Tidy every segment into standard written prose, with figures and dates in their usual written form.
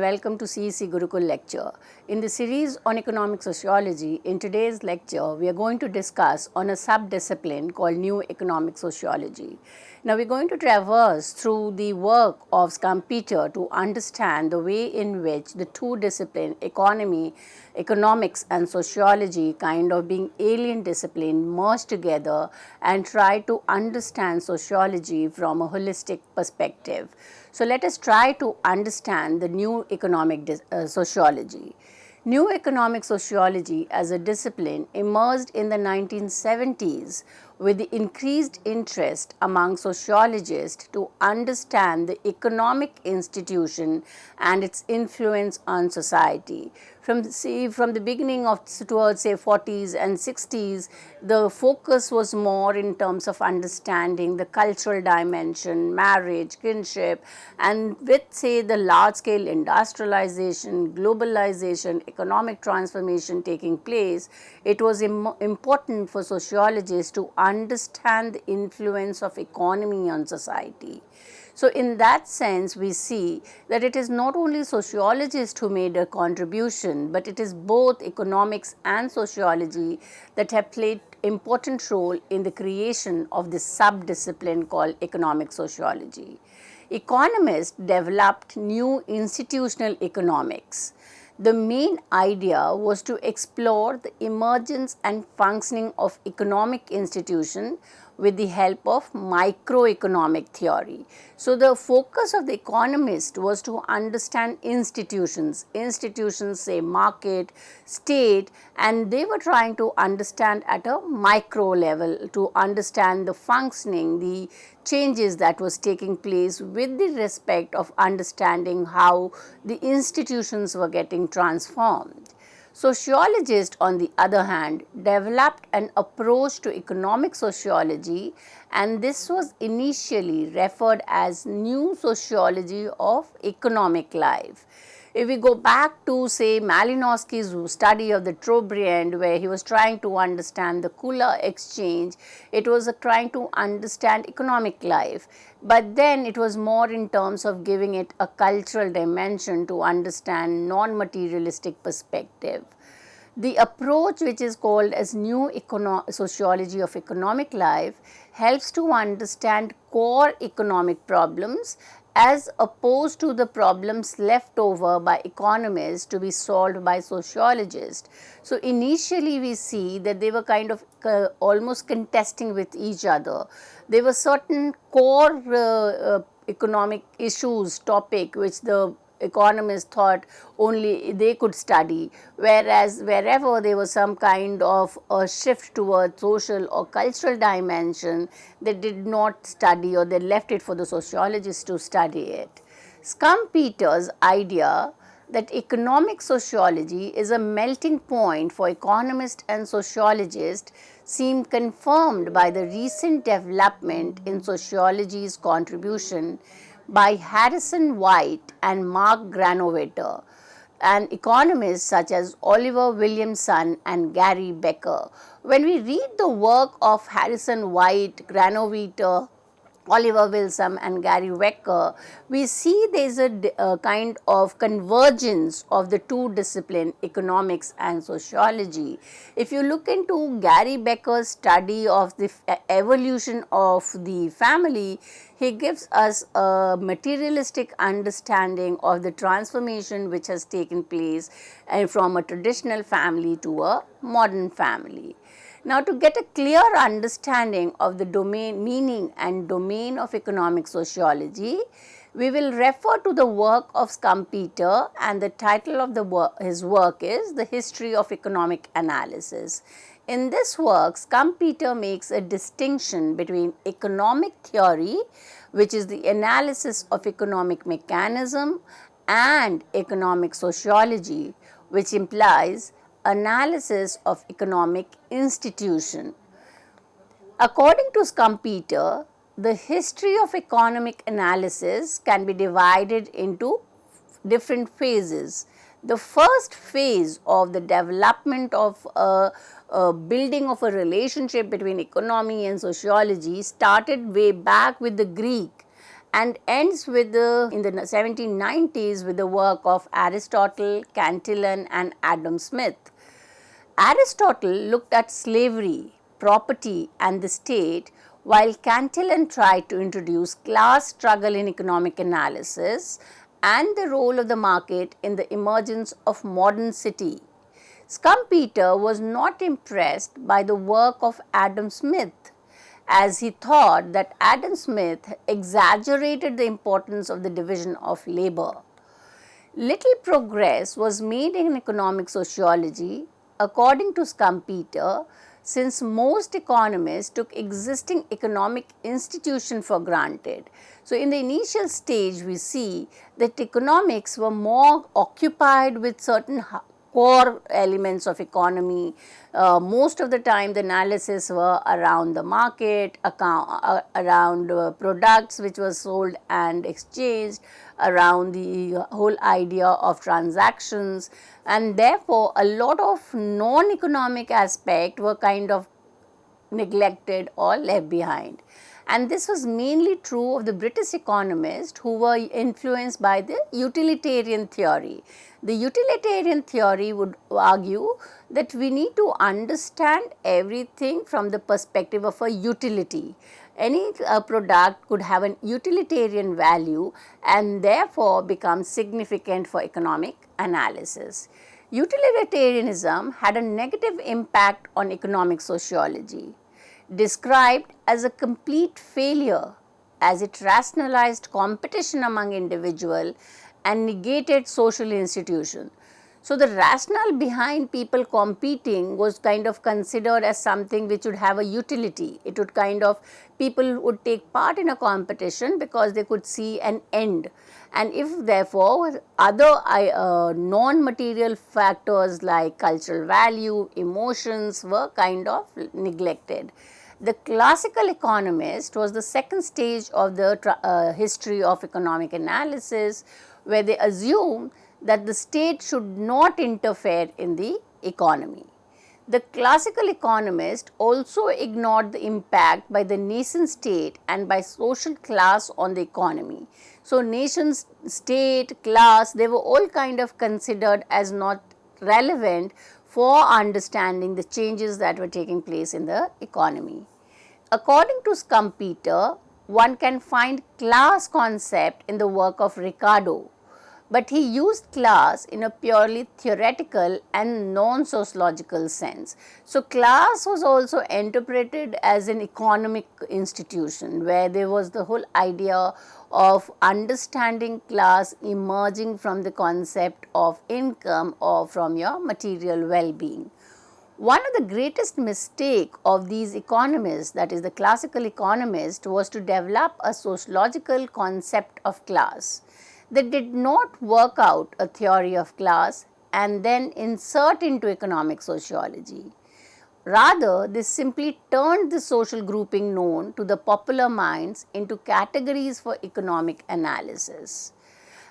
welcome to CEC Gurukul lecture. In the series on economic sociology, in today's lecture, we are going to discuss on a sub-discipline called new economic sociology. Now, we're going to traverse through the work of Schumpeter to understand the way in which the two disciplines, economics and sociology, kind of being alien discipline, merge together and try to understand sociology from a holistic perspective. So, let us try to understand the new economic sociology. New economic sociology as a discipline emerged in the 1970s with the increased interest among sociologists to understand the economic institution and its influence on society. From the beginning of towards say 40s and 60s, the focus was more in terms of understanding the cultural dimension, marriage, kinship, and with say the large scale industrialization, globalization, economic transformation taking place, it was important for sociologists to understand the influence of economy on society. So, in that sense, we see that it is not only sociologists who made a contribution, but it is both economics and sociology that have played important role in the creation of this sub-discipline called economic sociology. Economists developed new institutional economics. The main idea was to explore the emergence and functioning of economic institutions with the help of microeconomic theory. So, the focus of the economist was to understand institutions say market, state, and they were trying to understand at a micro level to understand the functioning, the changes that was taking place with the respect of understanding how the institutions were getting transformed. Sociologists, on the other hand, developed an approach to economic sociology, and this was initially referred as new sociology of economic life. If we go back to say Malinowski's study of the Trobriand, where he was trying to understand the Kula exchange, it was trying to understand economic life, but then it was more in terms of giving it a cultural dimension to understand non-materialistic perspective. The approach, which is called as new sociology of economic life, helps to understand core economic problems as opposed to the problems left over by economists to be solved by sociologists. So, initially we see that they were kind of almost contesting with each other. There were certain core economic issues, topic which the economists thought only they could study, whereas wherever there was some kind of a shift towards social or cultural dimension, they did not study or they left it for the sociologists to study it. Schumpeter's idea that economic sociology is a melting point for economists and sociologists seemed confirmed by the recent development in sociology's contribution by Harrison White and Mark Granovetter, and economists such as Oliver Williamson and Gary Becker. When we read the work of Harrison White, Granovetter, Oliver Wilson and Gary Becker, we see there is a kind of convergence of the two disciplines, economics and sociology. If you look into Gary Becker's study of the evolution of the family, he gives us a materialistic understanding of the transformation which has taken place from a traditional family to a modern family. Now, to get a clear understanding of the meaning and domain of economic sociology, we will refer to the work of Schumpeter, and the title of his work is The History of Economic Analysis. In this work, Schumpeter makes a distinction between economic theory, which is the analysis of economic mechanism, and economic sociology, which implies analysis of economic institution. According to Schumpeter, the history of economic analysis can be divided into different phases. The first phase of the development of a building of a relationship between economy and sociology started way back with the Greek, and ends with in the 1790s with the work of Aristotle, Cantillon and Adam Smith. Aristotle looked at slavery, property and the state, while Cantillon tried to introduce class struggle in economic analysis and the role of the market in the emergence of modern city. Schumpeter was not impressed by the work of Adam Smith, as he thought that Adam Smith exaggerated the importance of the division of labor. Little progress was made in economic sociology, according to Schumpeter, since most economists took existing economic institutions for granted. So, in the initial stage, we see that economics were more occupied with certain core elements of economy. Most of the time the analysis were around the market, around products which were sold and exchanged, around the whole idea of transactions, and therefore a lot of non-economic aspects were kind of neglected or left behind. And this was mainly true of the British economists who were influenced by the utilitarian theory. The utilitarian theory would argue that we need to understand everything from the perspective of a utility. Any product could have an utilitarian value and therefore become significant for economic analysis. Utilitarianism had a negative impact on economic sociology, described as a complete failure, as it rationalized competition among individuals and negated social institutions. So, the rationale behind people competing was kind of considered as something which would have a utility. It would kind of, people would take part in a competition because they could see an end. And if therefore other non-material factors like cultural value, emotions were kind of neglected. The classical economist was the second stage of the history of economic analysis, where they assumed that the state should not interfere in the economy. The classical economist also ignored the impact by the nation state and by social class on the economy. So, nation state, class, they were all kind of considered as not relevant for understanding the changes that were taking place in the economy. According to Schumpeter, one can find class concept in the work of Ricardo, but he used class in a purely theoretical and non-sociological sense. So, class was also interpreted as an economic institution, where there was the whole idea of understanding class emerging from the concept of income or from your material well-being. One of the greatest mistakes of these economists, that is the classical economists, was to develop a sociological concept of class. They did not work out a theory of class and then insert into economic sociology. Rather, they simply turned the social grouping known to the popular minds into categories for economic analysis.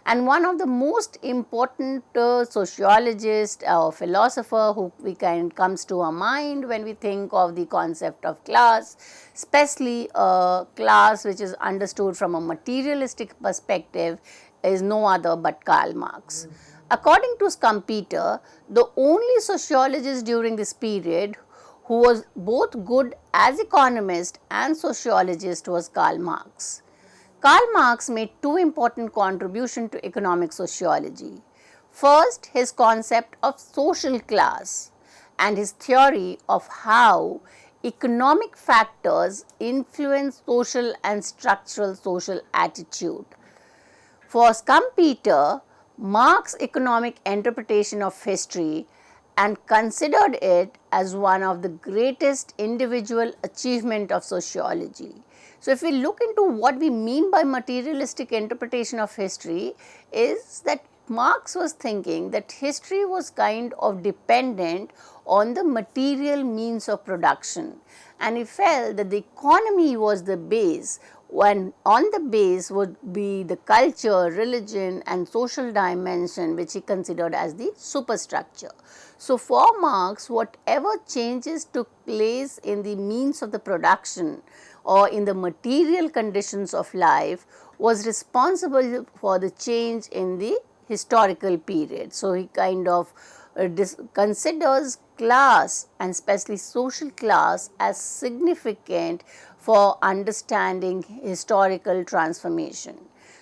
And one of the most important sociologist or philosopher who comes to our mind when we think of the concept of class, especially a class which is understood from a materialistic perspective, is no other but Karl Marx. According to Schumpeter, the only sociologist during this period who was both good as economist and sociologist was Karl Marx. Karl Marx made two important contributions to economic sociology. First, his concept of social class and his theory of how economic factors influence social and structural social attitude. For Schumpeter, Marx's economic interpretation of history and considered it as one of the greatest individual achievement of sociology. So, if we look into what we mean by materialistic interpretation of history, is that Marx was thinking that history was kind of dependent on the material means of production, and he felt that the economy was the base, when on the base would be the culture, religion and social dimension, which he considered as the superstructure. So, for Marx, whatever changes took place in the means of the production or in the material conditions of life was responsible for the change in the historical period. So, he kind of considers class and especially social class as significant for understanding historical transformation.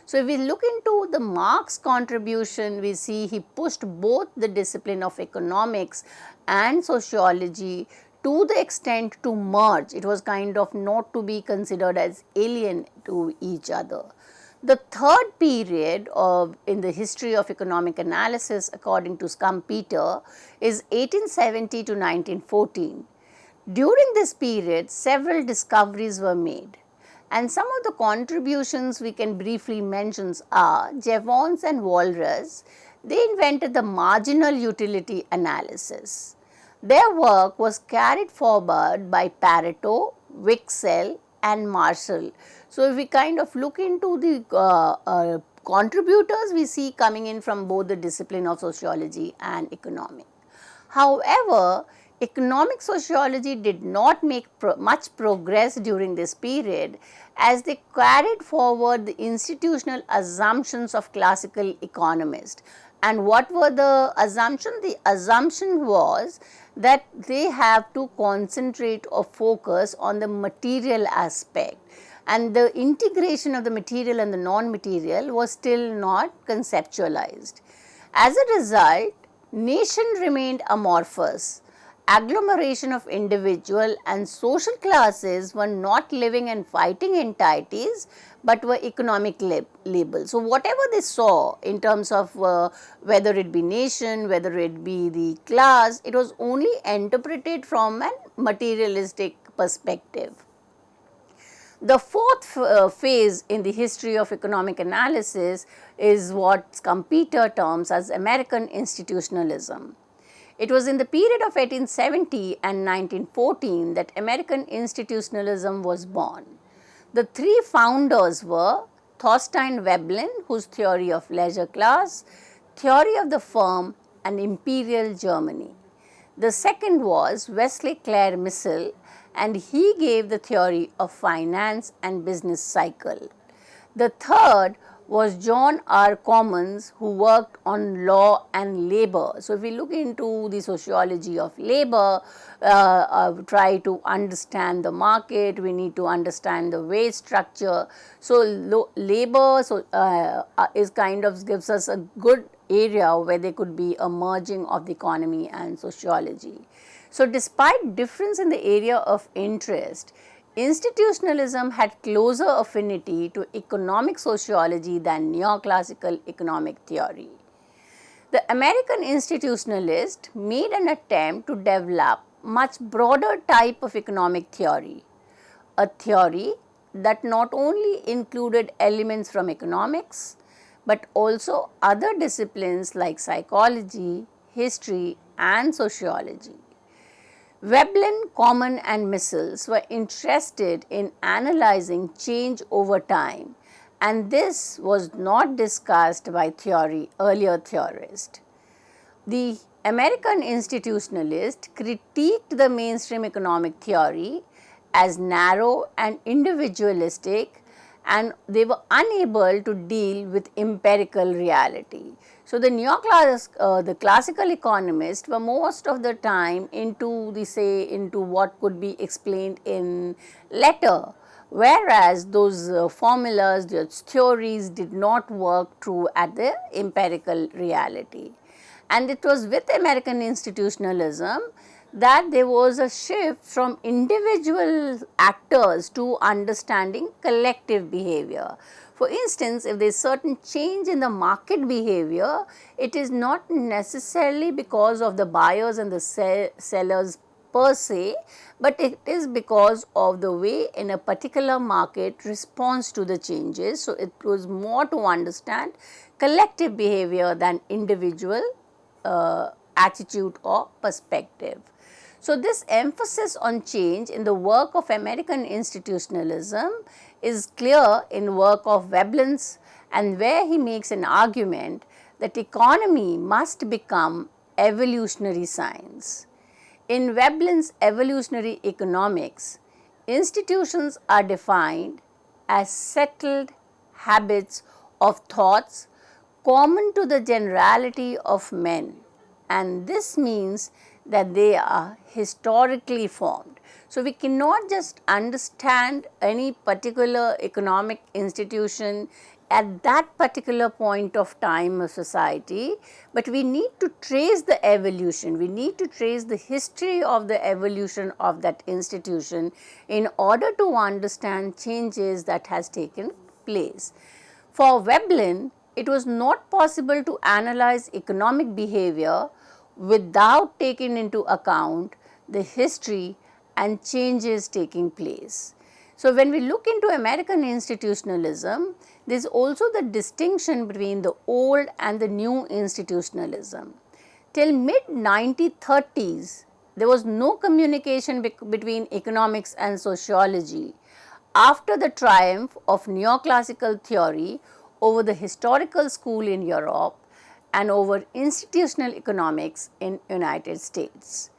So, if we look into the Marx contribution, we see he pushed both the discipline of economics and sociology to the extent to merge. It was kind of not to be considered as alien to each other. The third period in the history of economic analysis, according to Schumpeter, is 1870 to 1914. During this period, several discoveries were made, and some of the contributions we can briefly mention are Jevons and Walras. They invented the marginal utility analysis. Their work was carried forward by Pareto, Wicksell and Marshall. So, if we kind of look into the contributors, we see coming in from both the discipline of sociology and economic. However, economic sociology did not make much progress during this period, as they carried forward the institutional assumptions of classical economists. And what were the assumptions? The assumption was that they have to concentrate or focus on the material aspect, and the integration of the material and the non-material was still not conceptualized. As a result, nation remained amorphous. Agglomeration of individual and social classes were not living and fighting entities, but were economic labels. So, whatever they saw in terms of whether it be nation, whether it be the class, it was only interpreted from a materialistic perspective. The fourth phase in the history of economic analysis is what Schumpeter terms as American institutionalism. It was in the period of 1870 and 1914 that American institutionalism was born. The three founders were Thorstein Veblen, whose theory of leisure class, theory of the firm and imperial Germany. The second was Wesley Clare Missel, and he gave the theory of finance and business cycle. The third was John R. Commons, who worked on law and labor. So, if we look into the sociology of labor, try to understand the market, we need to understand the wage structure. So, labor is kind of gives us a good area where there could be a merging of the economy and sociology. So, despite difference in the area of interest, institutionalism had closer affinity to economic sociology than neoclassical economic theory. The American institutionalist made an attempt to develop much broader type of economic theory, a theory that not only included elements from economics, but also other disciplines like psychology, history and sociology. Veblen, Common and Missel were interested in analyzing change over time, and this was not discussed by earlier theorists. The American institutionalists critiqued the mainstream economic theory as narrow and individualistic, and they were unable to deal with empirical reality. So, the classical economists were most of the time into what could be explained in letter, whereas those formulas, those theories did not work true at the empirical reality. And it was with American institutionalism that there was a shift from individual actors to understanding collective behavior. For instance, if there is certain change in the market behavior, it is not necessarily because of the buyers and the sellers per se, but it is because of the way in a particular market responds to the changes. So, it was more to understand collective behavior than individual attitude or perspective. So, this emphasis on change in the work of American institutionalism is clear in work of Veblen's, and where he makes an argument that economy must become evolutionary science. In Veblen's evolutionary economics, institutions are defined as settled habits of thoughts common to the generality of men, and this means that they are historically formed. So, we cannot just understand any particular economic institution at that particular point of time of society, but we need to trace the evolution, we need to trace the history of the evolution of that institution in order to understand changes that has taken place. For Veblen, it was not possible to analyze economic behavior without taking into account the history and changes taking place. So, when we look into American institutionalism, there is also the distinction between the old and the new institutionalism. Till mid 1930s, there was no communication between economics and sociology after the triumph of neoclassical theory over the historical school in Europe and over institutional economics in United States.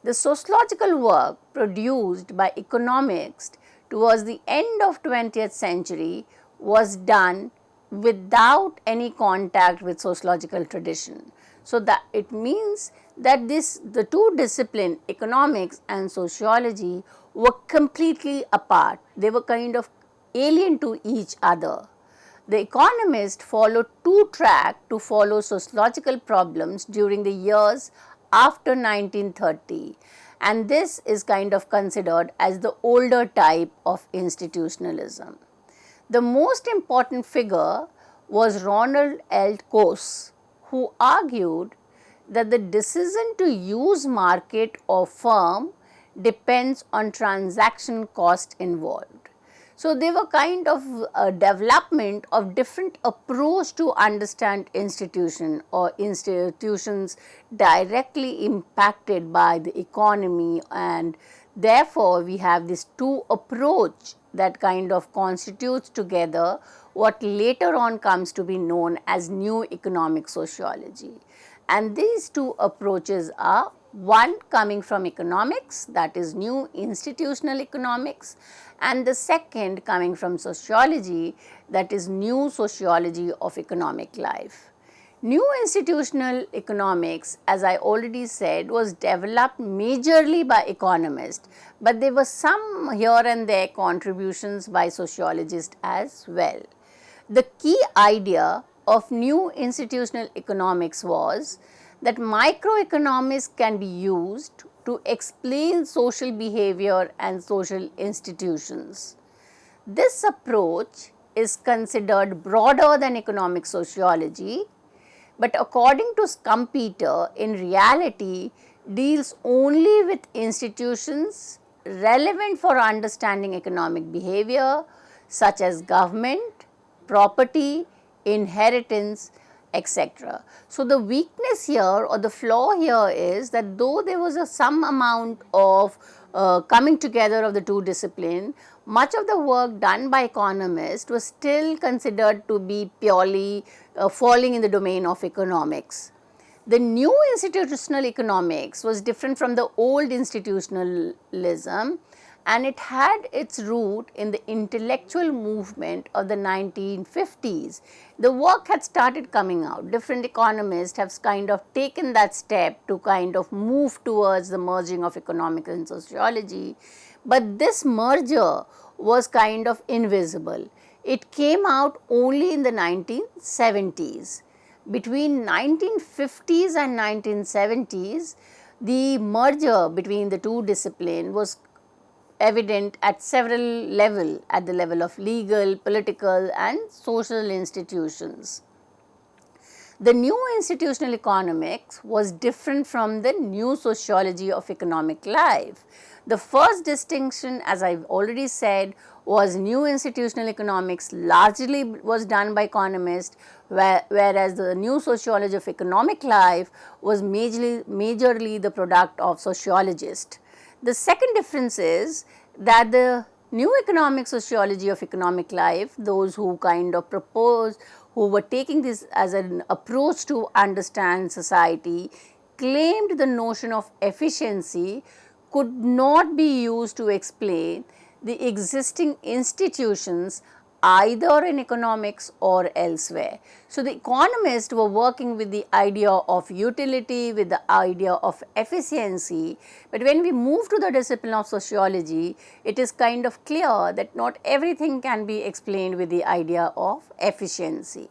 The sociological work produced by economists towards the end of 20th century was done without any contact with sociological tradition. So, that it means that the two disciplines, economics and sociology, were completely apart. They were kind of alien to each other. The economists followed two tracks to follow sociological problems during the years after 1930, and this is kind of considered as the older type of institutionalism. The most important figure was Ronald L. Coase, who argued that the decision to use market or firm depends on transaction cost involved. So, they were kind of a development of different approach to understand institution or institutions directly impacted by the economy, and therefore, we have this two approach that kind of constitutes together what later on comes to be known as new economic sociology. And these two approaches are one coming from economics, that is new institutional economics, and the second coming from sociology, that is new sociology of economic life. New institutional economics, as I already said, was developed majorly by economists, but there were some here and there contributions by sociologists as well. The key idea of new institutional economics was that microeconomics can be used to explain social behavior and social institutions. This approach is considered broader than economic sociology, but according to Schumpeter, in reality deals only with institutions relevant for understanding economic behavior such as government, property, inheritance, etc. So, the weakness here or the flaw here is that though there was some amount of coming together of the two disciplines, much of the work done by economists was still considered to be purely falling in the domain of economics. The new institutional economics was different from the old institutionalism, and it had its root in the intellectual movement of the 1950s. The work had started coming out. Different economists have kind of taken that step to kind of move towards the merging of economics and sociology, but this merger was kind of invisible. It came out only in the 1970s. Between 1950s and 1970s, the merger between the two disciplines was evident at several levels, at the level of legal, political and social institutions. The new institutional economics was different from the new sociology of economic life. The first distinction, as I have already said, was new institutional economics largely was done by economists, whereas the new sociology of economic life was majorly the product of sociologists. The second difference is that the new economic sociology of economic life, those who kind of proposed, who were taking this as an approach to understand society, claimed the notion of efficiency could not be used to explain the existing institutions either in economics or elsewhere. So, the economists were working with the idea of utility, with the idea of efficiency, but when we move to the discipline of sociology, it is kind of clear that not everything can be explained with the idea of efficiency.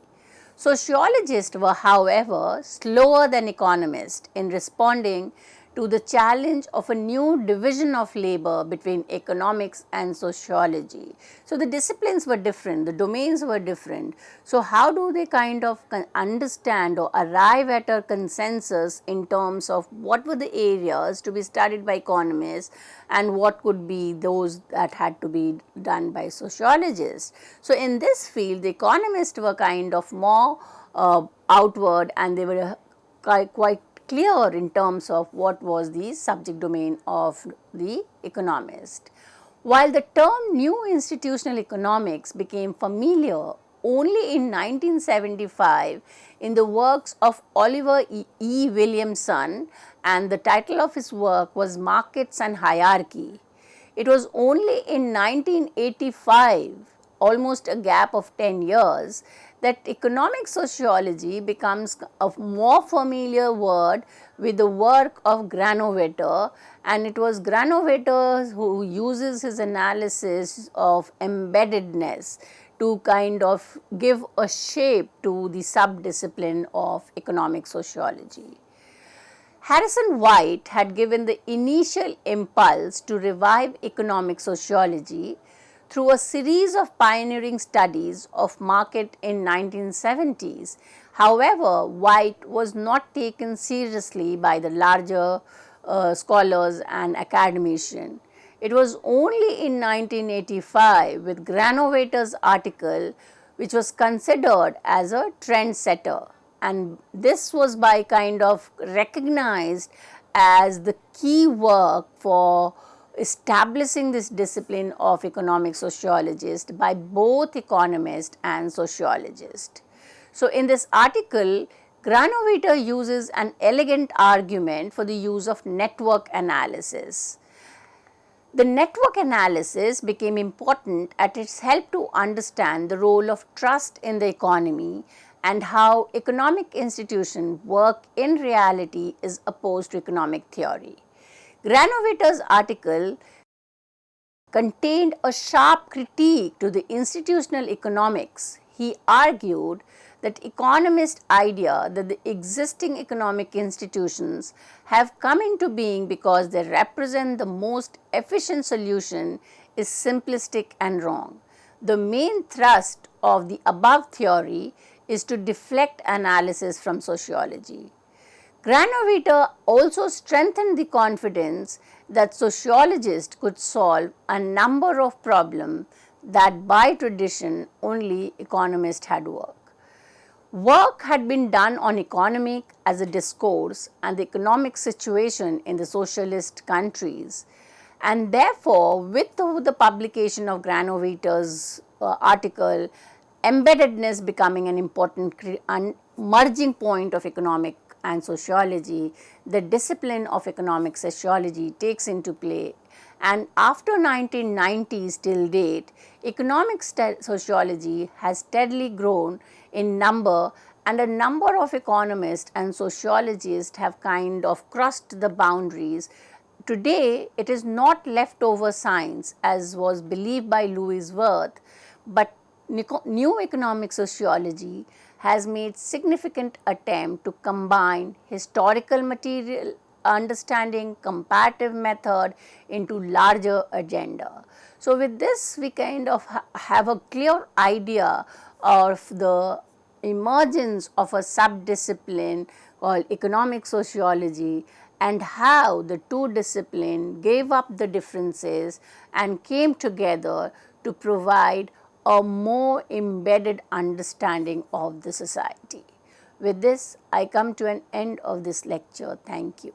Sociologists were, however, slower than economists in responding to the challenge of a new division of labor between economics and sociology. So, the disciplines were different, the domains were different. So, how do they kind of understand or arrive at a consensus in terms of what were the areas to be studied by economists and what could be those that had to be done by sociologists? So, in this field, the economists were kind of more outward, and they were quite clear in terms of what was the subject domain of the economist. While the term new institutional economics became familiar only in 1975 in the works of Oliver E. Williamson, and the title of his work was Markets and Hierarchy, it was only in 1985, almost a gap of 10 years, that economic sociology becomes a more familiar word with the work of Granovetter, and it was Granovetter who uses his analysis of embeddedness to kind of give a shape to the subdiscipline of economic sociology. Harrison White had given the initial impulse to revive economic sociology through a series of pioneering studies of market in 1970s. However, White was not taken seriously by the larger scholars and academicians. It was only in 1985 with Granovetter's article which was considered as a trendsetter, and this was by kind of recognized as the key work for establishing this discipline of economic sociologist by both economists and sociologists. So, in this article, Granovetter uses an elegant argument for the use of network analysis. The network analysis became important as it helped to understand the role of trust in the economy and how economic institutions work in reality is opposed to economic theory. Granovetter's article contained a sharp critique to the institutional economics. He argued that economists' idea that the existing economic institutions have come into being because they represent the most efficient solution is simplistic and wrong. The main thrust of the above theory is to deflect analysis from sociology. Granovetter also strengthened the confidence that sociologists could solve a number of problems that by tradition only economists had worked. Work had been done on economic as a discourse and the economic situation in the socialist countries, and therefore with the publication of Granovetter's article, embeddedness becoming an important merging point of economic and sociology, the discipline of economic sociology takes into play, and after 1990s till date, economic sociology has steadily grown in number, and a number of economists and sociologists have kind of crossed the boundaries. Today, it is not leftover science as was believed by Louis Wirth, but new economic sociology has made significant attempt to combine historical material understanding, comparative method into larger agenda. So, with this we kind of have a clear idea of the emergence of a subdiscipline called economic sociology and how the two disciplines gave up the differences and came together to provide a more embedded understanding of the society. With this, I come to an end of this lecture. Thank you.